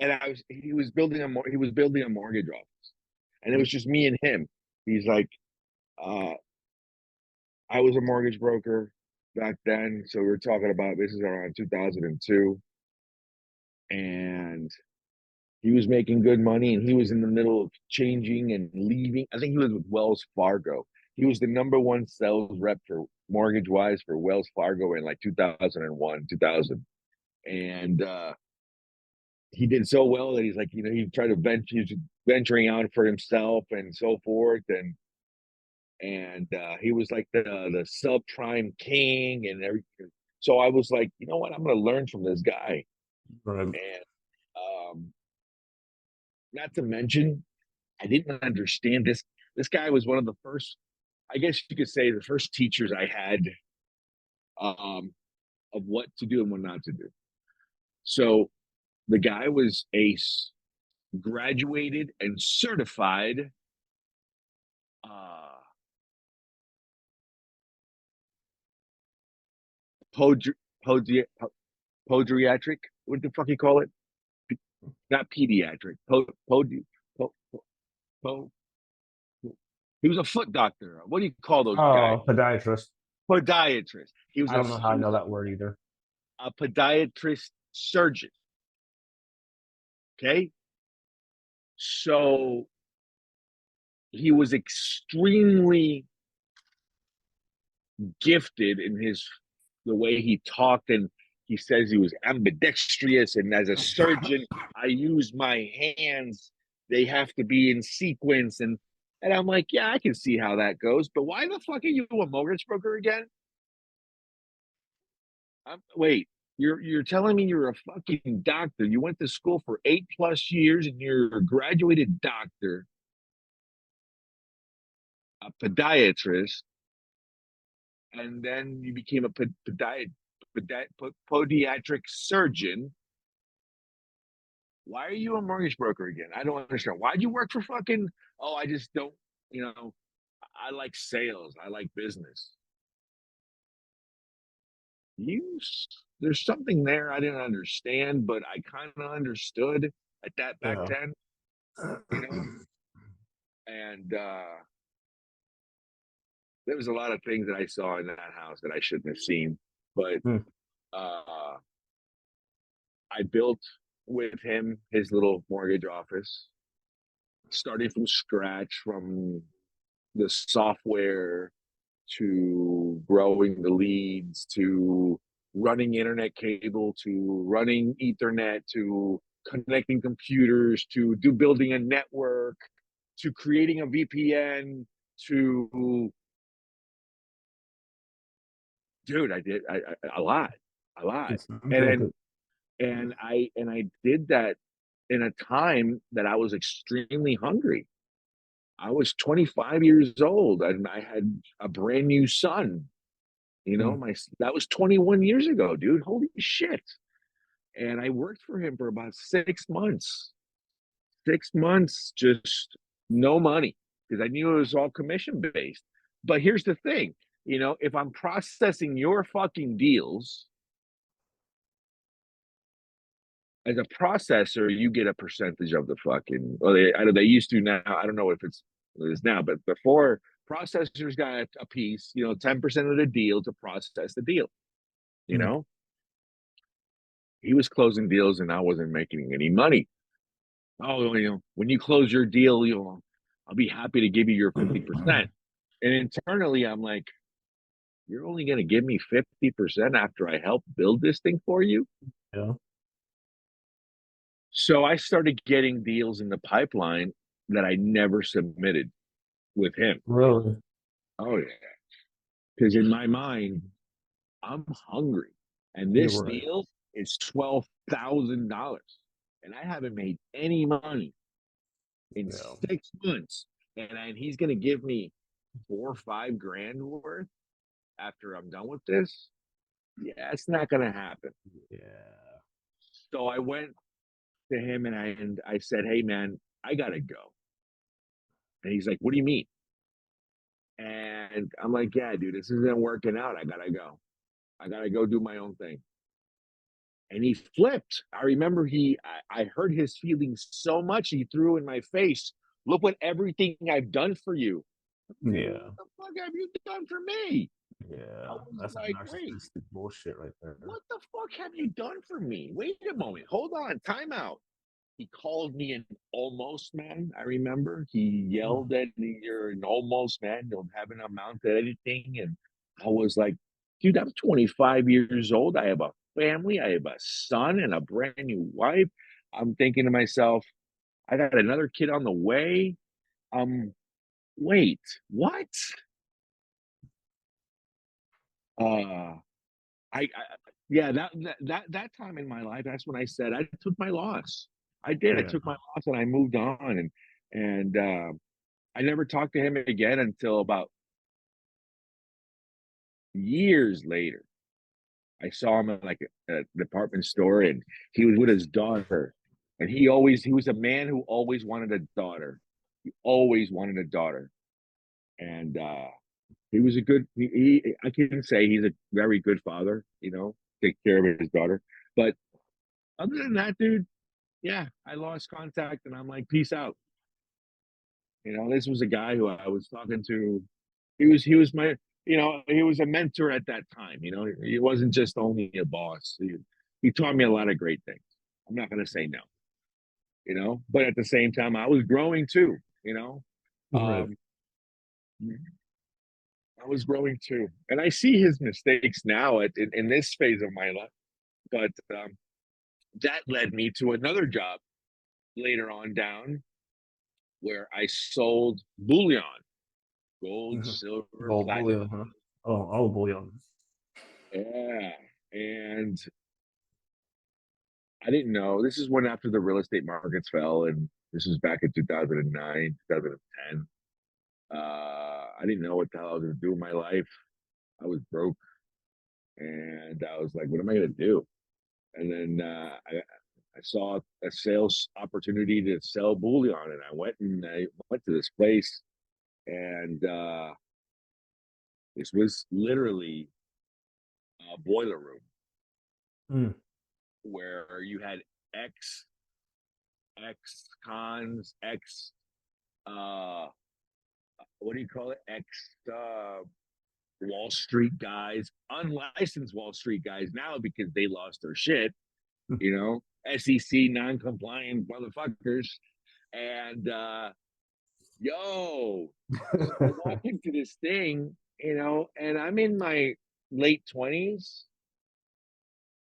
and he was building he was building a mortgage office. And it was just me and him. He's like, uh I was a mortgage broker back then. So we were talking about this is around 2002. And he was making good money and he was in the middle of changing and leaving. I think he was with Wells Fargo. He was the number one sales rep for mortgage wise for Wells Fargo in like 2001, 2000. And he did so well that he's like, he tried to venture, he's venturing out for himself and so forth. And he was like the subprime king and everything. So I was like, you know what? I'm going to learn from this guy. Right. And not to mention, I didn't understand this. This guy was one of the first, I guess you could say, the first teachers I had um, of what to do and what not to do. So the guy was a graduated and certified uh, pod- podi- podiatric. What the fuck you call it? Not pediatric. Po- po- he was a foot doctor. What do you call those guys? Oh, podiatrist. Podiatrist. I don't know how I He know was that word either. a podiatrist surgeon. Okay, so he was extremely gifted in his the way he talked, and he says he was ambidextrous, and as a surgeon I use my hands, they have to be in sequence, and I'm like, yeah, I can see how that goes, but why the fuck are you a mortgage broker again? Wait, you're telling me you're a fucking doctor, you went to school for 8+ years and you're a graduated doctor, a podiatrist, and then you became a podiatric surgeon, Why are you a mortgage broker again? I don't understand. Why'd you work for fucking? Oh, I just don't. You know, I like sales. I like business. You, there's something there I didn't understand, but I kind of understood at that back Yeah. then. You know, and there was a lot of things that I saw in that house that I shouldn't have seen. But Hmm. uh, I built with him his little mortgage office, starting from scratch, from the software to growing the leads to running internet cable to running ethernet to connecting computers to do building a network to creating a VPN to dude, I did a lot, a lot, It sounds and like then it. and I did that in a time that I was extremely hungry. I was 25 years old and I had a brand new son. You know, Hmm. my that was 21 years ago, dude. Holy shit. And I worked for him for about 6 months. 6 months, just no money because I knew it was all commission based. But here's the thing, if I'm processing your fucking deals as a processor, you get a percentage of the fucking. Well, they used to now. I don't know if it is now, but before processors got a piece, 10% of the deal to process the deal. You Hmm. know, he was closing deals and I wasn't making any money. Oh, when you close your deal, I'll be happy to give you your 50%. And internally, I'm like, you're only going to give me 50% after I help build this thing for you. Yeah. So I started getting deals in the pipeline that I never submitted with him. Really? Oh, yeah. Because in my mind, I'm hungry. And You're this right. deal is $12,000. And I haven't made any money in Yeah. 6 months. And he's going to give me 4 or 5 grand worth after I'm done with this. Yeah, it's not going to happen. Yeah. So I went to him and I said, hey, man, I got to go. And he's like, what do you mean? And I'm like, yeah, dude, this isn't working out. I got to go. I got to go do my own thing. And he flipped. I remember I heard his feelings so much. He threw in my face, look what everything I've done for you. Yeah. What the fuck have you done for me? I Yeah. was That's that like, wait, narcissistic bullshit right there. what the fuck have you done for me? Wait a moment. Hold on. Time out. He called me an almost man. I remember he Hmm. yelled at me, you're an almost man. You haven't amounted to anything. And I was like, dude, I'm 25 years old. I have a family. I have a son and a brand new wife. I'm thinking to myself, I got another kid on the way. Wait, what? Uh, I yeah, that time in my life, that's when I said I took my loss. I did. I Yeah. took my loss and I moved on, and I never talked to him again until about years later. I saw him at like a department store, and he was with his daughter. And he was a man who always wanted a daughter. He always wanted a daughter, and he was a good. I can say he's a very good father. Take care of his daughter. But other than that, dude, yeah, I lost contact, and I'm like, peace out. This was a guy who I was talking to. He was my he was a mentor at that time. He wasn't just only a boss. He taught me a lot of great things. I'm not going to say no. But at the same time, I was growing too. Right. Um, I was growing too, and I see his mistakes now in this phase of my life. But that led me to another job later on down where I sold bullion, gold, Hmm. silver, Gold platinum. bullion, huh? Oh, all bullion. Yeah. And I didn't know. This is when after the real estate markets fell, and this was back in 2009, 2010. I didn't know what the hell I was going to do with my life. I was broke, and I was like, "What am I going to do?" And then I saw a sales opportunity to sell bullion, and I went to this place, and this was literally a boiler room Mm. where you had ex ex cons, ex uh what do you call it? Ex Wall Street guys, unlicensed Wall Street guys now because they lost their shit, you know, SEC non-compliant motherfuckers. And yo, so I walk into this thing, and I'm in my late 20s,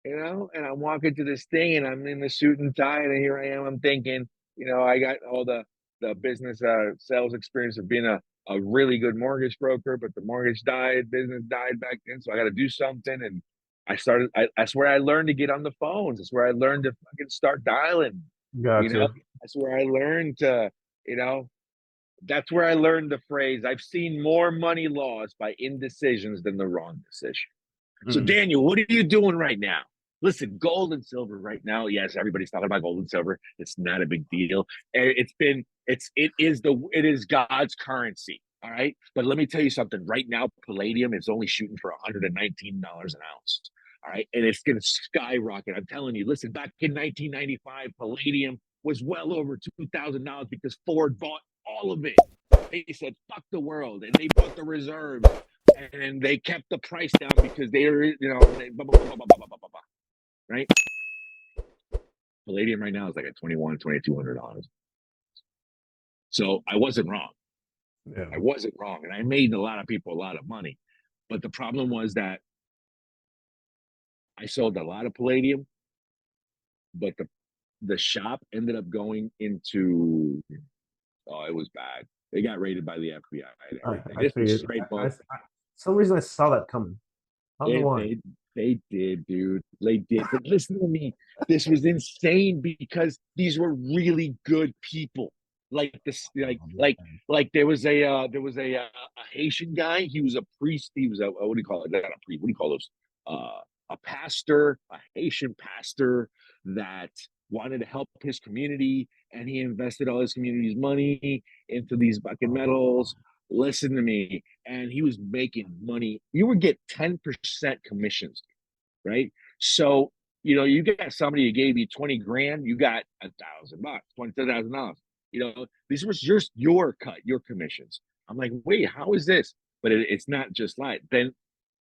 and I'm walking to this thing and I'm in the suit and tie, and here I am. I'm thinking, I got all the business sales experience of being a really good mortgage broker, but the mortgage died, business died back then. So I got to do something. And that's where I learned to get on the phones. That's where I learned to fucking start dialing, you know, Gotcha. that's where I learned to, you know, that's where I learned the phrase, I've seen more money lost by indecisions than the wrong decision. So, Mm. Daniel, what are you doing right now? Listen, gold and silver right now. Yes, everybody's talking about gold and silver. It's not a big deal. It is God's currency. All right. But let me tell you something. Right now, palladium is only shooting for $119 an ounce. All right. And it's going to skyrocket. I'm telling you, listen, back in 1995, palladium was well over $2,000 because Ford bought all of it. They said, fuck the world. And they bought the reserves, and they kept the price down because they are, blah, blah, blah, blah, blah, blah, blah, blah, right? Palladium right now is like at $2,200. So I wasn't wrong. I Yeah. wasn't wrong. And I made a lot of people a lot of money. But the problem was that I sold a lot of palladium, but the shop ended up going into, oh, it was bad. They got raided by the FBI and everything. I This was figured. straight bone. Some reason I saw that coming. I don't know They why. they they did, dude. They did. But listen to me. This was insane because these were really good people. Like this, like there was a Haitian guy. He was a priest. He was a, what do you call it? Not a priest. What do you call those? A pastor, a Haitian pastor that wanted to help his community, and he invested all his community's money into these bucket metals. Listen to me. And he was making money. You would get 10% commissions, right? So, you got somebody who gave you 20 grand, you got $1,000, $20,000. This was just your cut, your commissions. I'm like, wait, how is this? But it's not just like, then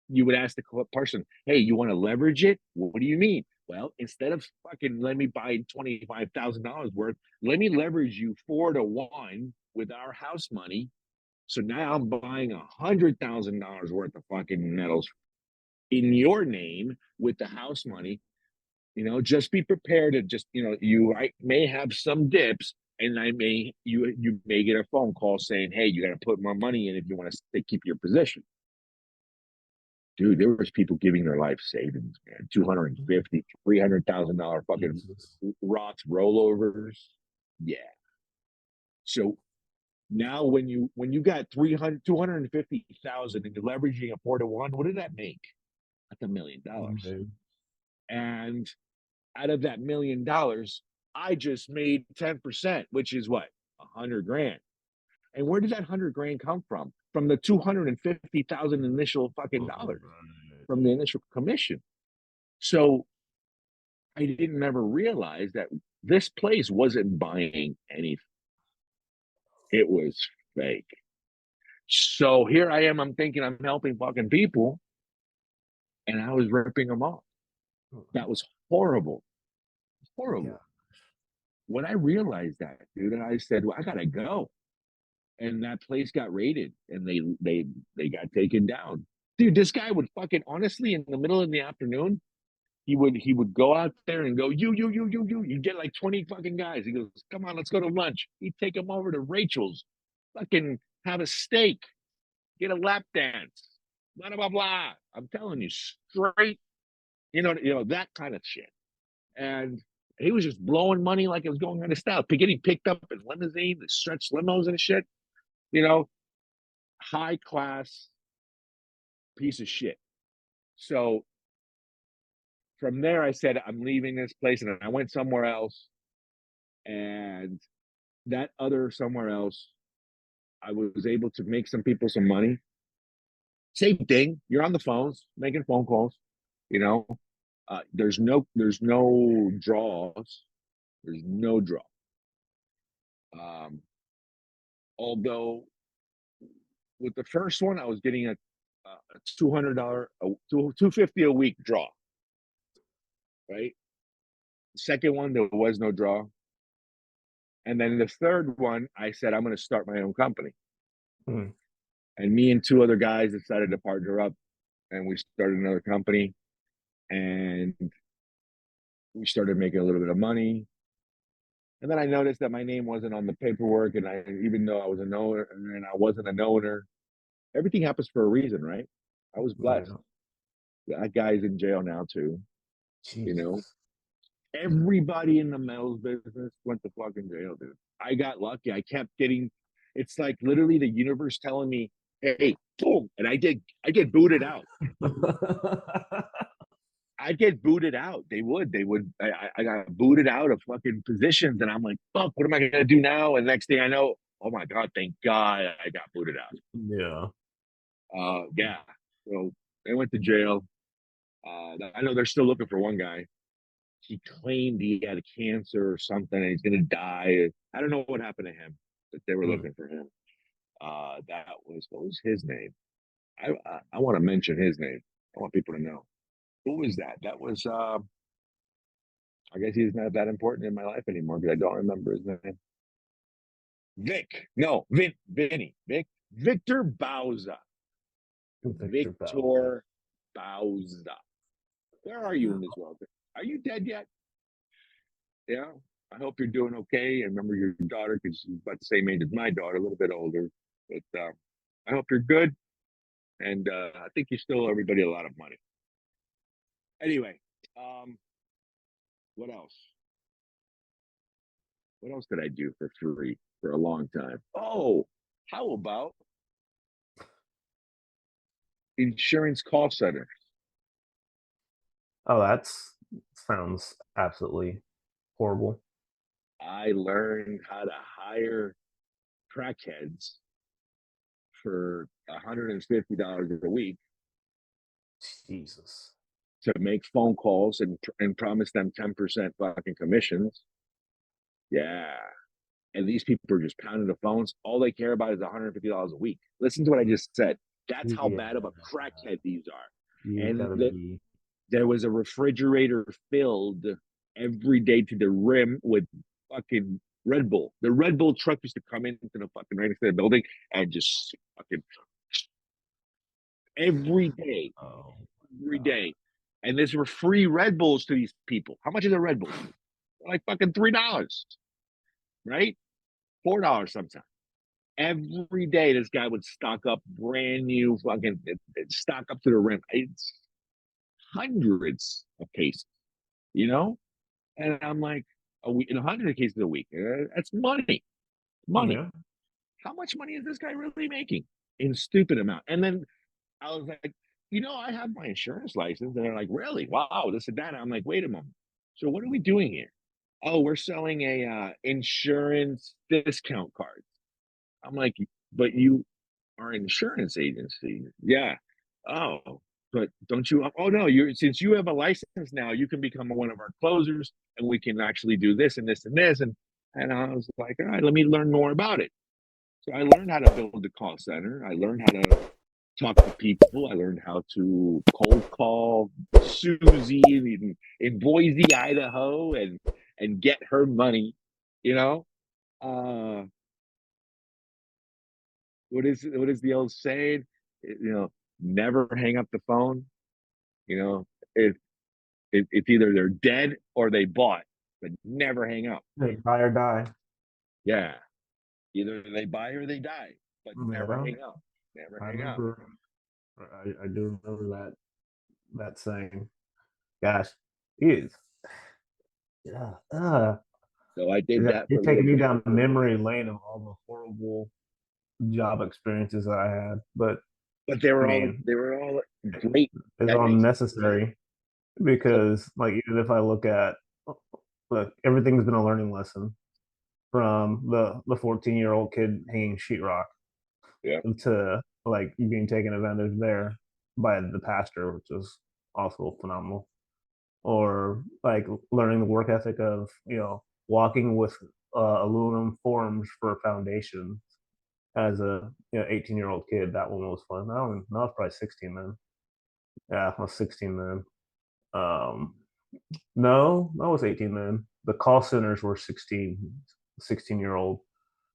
you would ask the person, hey, you want to leverage it? What do you mean? Well, instead of fucking let me buy $25,000 worth, let me leverage you 4-to-1 with our house money. So now I'm buying $100,000 worth of fucking metals in your name with the house money. Just be prepared to I may have some dips, and you may get a phone call saying, hey, you got to put more money in if you want to keep your position. Dude, there was people giving their life savings, man. 250, $300,000 fucking Jesus. Roth rollovers. Yeah. So now when you got 250,000 and you're leveraging a 4-to-1, what did that make? That's $1 million. Dude. And out of that $1 million, I just made 10%, which is what? 100 grand. And where did that 100 grand come from? From the 250,000 initial fucking dollars, Right. from the initial commission. So I didn't ever realize that this place wasn't buying anything. It was fake. So here I am. I'm thinking I'm helping fucking people, and I was ripping them off. That was horrible. Yeah. Horrible. When I realized that, dude, and I said, well, I gotta go. And that place got raided, and they got taken down. Dude, this guy would fucking honestly in the middle of the afternoon, he would go out there and go, you. You get like 20 fucking guys. He goes, come on, let's go to lunch. He'd take them over to Rachel's, fucking have a steak, get a lap dance, blah blah blah. I'm telling you, straight, that kind of shit. And he was just blowing money like it was going out of style. Getting picked up in limousine, the stretch limos and shit. You know, high class piece of shit. So from there, I said, I'm leaving this place. And I went somewhere else. And that other somewhere else, I was able to make some people some money. Same thing. You're on the phones, making phone calls. You know, there's no draws. There's no draw. Um, although with the first one, I was getting a $200, 250 a week draw. Right. Second one, there was no draw. And then the third one, I said, I'm going to start my own company. Hmm. And me and two other guys decided to partner up and we started another company and we started making a little bit of money. And then I noticed that my name wasn't on the paperwork. And even though I was an owner and I wasn't an owner, everything happens for a reason, right? I was blessed. Yeah. That guy's in jail now too. You know, Jesus. everybody in the metals business went to fucking jail, dude. I got lucky. I kept getting. It's like literally the universe telling me, "Hey, boom!" And I get booted out. I get booted out. They would. I got booted out of fucking positions, and I'm like, "Fuck! What am I gonna do now?" And next thing I know, oh my god, thank God I got booted out. Yeah. Yeah. So they went to jail. I know they're still looking for one guy. He claimed he had a cancer or something and he's gonna die. I don't know what happened to him, but they were Hmm. looking for him. That was what was his name? I want to mention his name. I want people to know. Who was that? That was I guess he's not that important in my life anymore because I don't remember his name. Vic. No, Vinny. Victor Bauza. Victor Bauer. Victor Bauza. Where are you in this world? Are you dead yet? Yeah. I hope you're doing okay. I remember your daughter because she's about the same age as my daughter, a little bit older. But I hope you're good. And I think you still owe everybody a lot of money. Anyway, um, what else? What else did I do for free for a long time? Oh, how about insurance call center? Oh, that's sounds absolutely horrible. I learned how to hire crackheads for $150 a week Jesus. to make phone calls and promise them 10% fucking commissions. Yeah. And these people are just pounding the phones. All they care about is $150 a week. Listen to what I just said. That's how Yeah. bad of a crackhead these are. You And gotta be. there was a refrigerator filled every day to the rim with fucking Red Bull. The Red Bull truck used to come into the fucking right next to the building and just fucking every day, Oh every God. day. And these were free Red Bulls to these people. How much is a Red Bull? Like fucking $3, right? $4 sometimes. Every day, this guy would stock up brand new fucking stock up to the rim. It's hundreds of cases, you know? And I'm like, a week, in 100 cases a week. That's money. Money. Yeah. How much money is this guy really making? In stupid amount. And then I was like, I have my insurance license. And they're like, really? Wow, this and that. I'm like, wait a moment. So what are we doing here? Oh, we're selling a insurance discount card. I'm like, but you are an insurance agency. Yeah. Oh, but don't you? Oh no, you since you have a license now, you can become one of our closers, and we can actually do this and this and this. And I was like, all right, let me learn more about it. So I learned how to build a call center. I learned how to talk to people. I learned how to cold call Susie in Boise, Idaho, and get her money. You know, uh, what is the old saying? Never hang up the phone. You know, it, it's either they're dead or they bought, but never hang up. Hey, buy or die. Yeah, either they buy or they die, but never Yeah. hang up. Never I hang up. remember. I do remember that saying. Gosh, it is. Yeah. So I did that You're for a little taking me bit. down memory lane of all the horrible job experiences that I had. But But they I were all mean, they were all great. it's That all makes necessary. because like even if I look at look, everything's been a learning lesson from the 14-year-old kid hanging sheetrock Yeah. to like being taken advantage there by the pastor, which is also phenomenal. Or like learning the work ethic of walking with aluminum forms for foundation as a 18-year-old kid. That one was fun. I was probably 16 then. Yeah, I was 16 then. Um, no, I was 18 then. The call centers were 16 year old.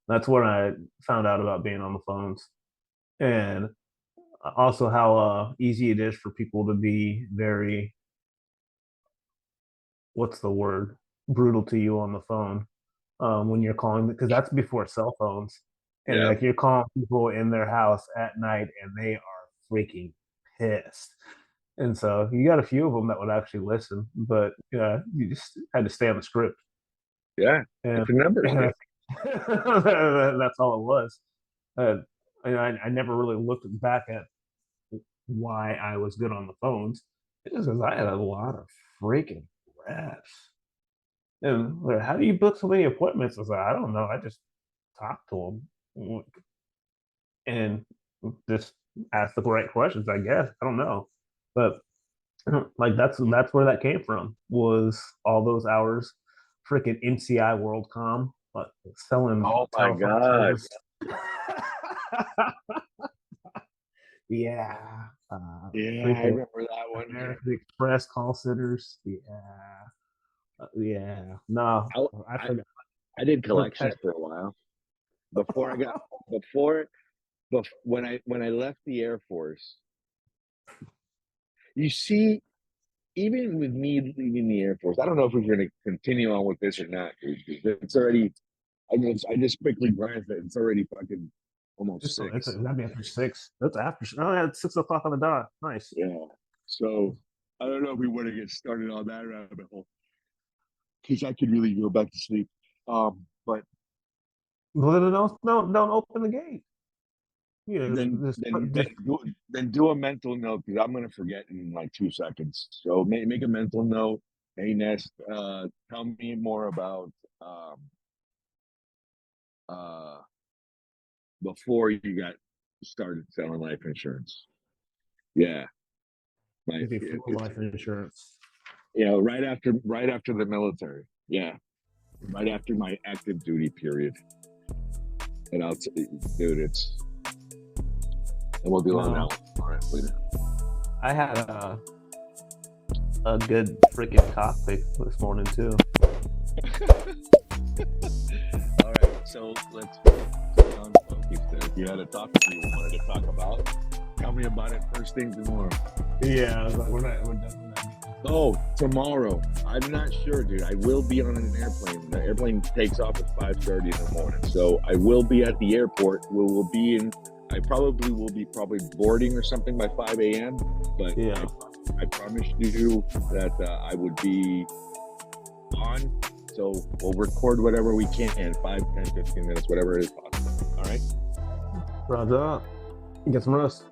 That's when I found out about being on the phones, and also how easy it is for people to be very, what's the word, brutal to you on the phone when you're calling, because that's before cell phones, and Yeah. like you're calling people in their house at night and they are freaking pissed. And so you got a few of them that would actually listen, but yeah, you just had to stay on the script, Yeah. and, Different numbers, and dude. that's all it was. Uh, I never really looked back at why I was good on the phones. It was because I had a lot of freaking reps. And like, how do you book so many appointments? I was like, I don't know. I just talk to them and just ask the right questions. I guess I don't know, but like that's where that came from. Was all those hours freaking MCI WorldCom, like selling Oh my telephone God. service. Yeah, Yeah, I freaking remember that one. American Express call centers. Yeah, yeah. No, I, I I, forgot. I did Okay. collections for a while before I got before when I left the Air Force. You see, even with me leaving the Air Force, I don't know if we're going to continue on with this or not. It's already. I just quickly glanced at it. It's already fucking almost It's six. that'd be after six. That's after. Oh, yeah, it's 6 o'clock on the dot. Nice. Yeah. So I don't know if we want to get started on that rabbit hole because I could really go back to sleep. But Well, then don't open the gate. Yeah, then then then just do then do a mental note because I'm gonna forget in like 2 seconds. So make a mental note. Hey Nest, tell me more about um uh before you got started selling life insurance. Yeah, my before life insurance. right after the military. Yeah, right after my active duty period. And dude, and we'll be on that No, one. All right, later. I had a good freaking topic this morning too. All right, so let's get on focus there. If you had a topic you wanted to talk about, tell me about it first thing tomorrow. Yeah, I was like, we're definitely not meeting. Oh, tomorrow. I'm not sure, dude. I will be on an airplane. The airplane takes off at 5:30 in the morning. So I will be at the airport. We will be in I probably will be boarding or something by 5 a.m. But Yeah, I promised you that I would be on. So we'll record whatever we can, 5, 10, 15 minutes, whatever it is possible. All right. Roger. Get some rest.